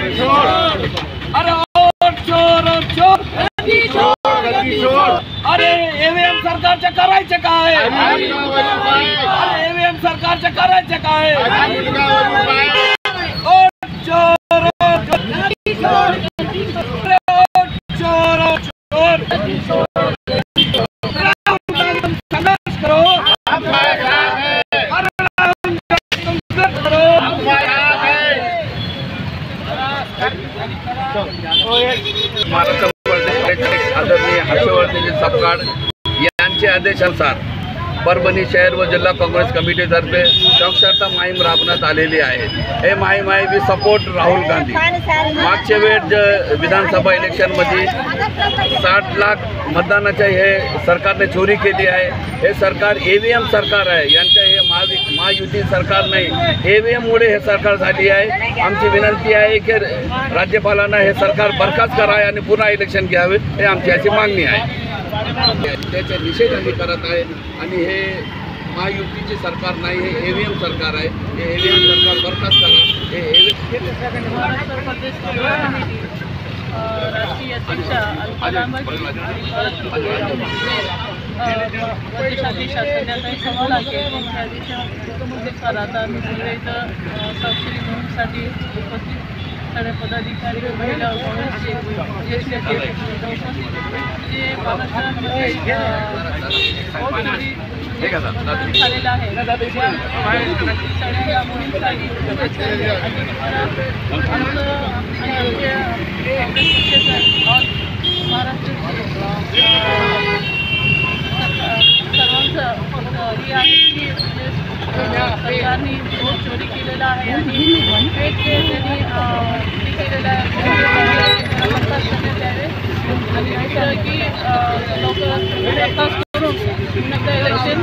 अरे चोर अरे ईव्हीएम सरकारचे करायचे काय? अरे ईव्हीएम सरकारचे करायचे काय? चोर संघर्ष करो, आदरणीय हर्षवर्धन सपकाळ यांच्या आदेशानुसार परभणी शहर व जिल्हा काँग्रेस कमिटीतर्फे साक्षरता मोहीम राबवण्यात आलेली आहे। हे मोहीम आहे वी सपोर्ट राहुल गांधी। मागच्या वेळेस विधानसभा इलेक्शनमध्ये 60 लाख मतदानाच्या हे सरकारने चोरी केली आहे। हे सरकार ईव्हीएम सरकार आहे, यांच्या हे महायुती सरकार नाही, ईव्हीएममुळे हे सरकार झाली आहे। आमची विनंती आहे की राज्यपालांना हे सरकार बरखास्त करावे आणि पुन्हा इलेक्शन घ्यावे, हे आमची अशी मागणी आहे। त्याचा निषेध आम्ही करत आहे आणि हे महायुतीचे सरकार नाही, हे ईव्हीएम सरकार आहे। हे ईव्हीएम सरकार बरखास्त करा। हे राष्ट्रीय अध्यक्ष प्रदेशाध्यक्ष संध्याकाळी सवाल आहे त्यांच्या आदेशानुसार आता आम्ही सगळे इथं साक्षरी मोहीमसाठी उपस्थित सगळे पदाधिकारी महिला काँग्रेसचे ज्येष्ठ जे महाराष्ट्रामध्ये झालेला आहे सगळ्या मोहीमसाठी सर्वांचं ही आहे की सरकारने वोट चोरी केलेला आहे आणि त्यांनी केलेला आहे द्यावे आणि की लवकरात करून इलेक्शन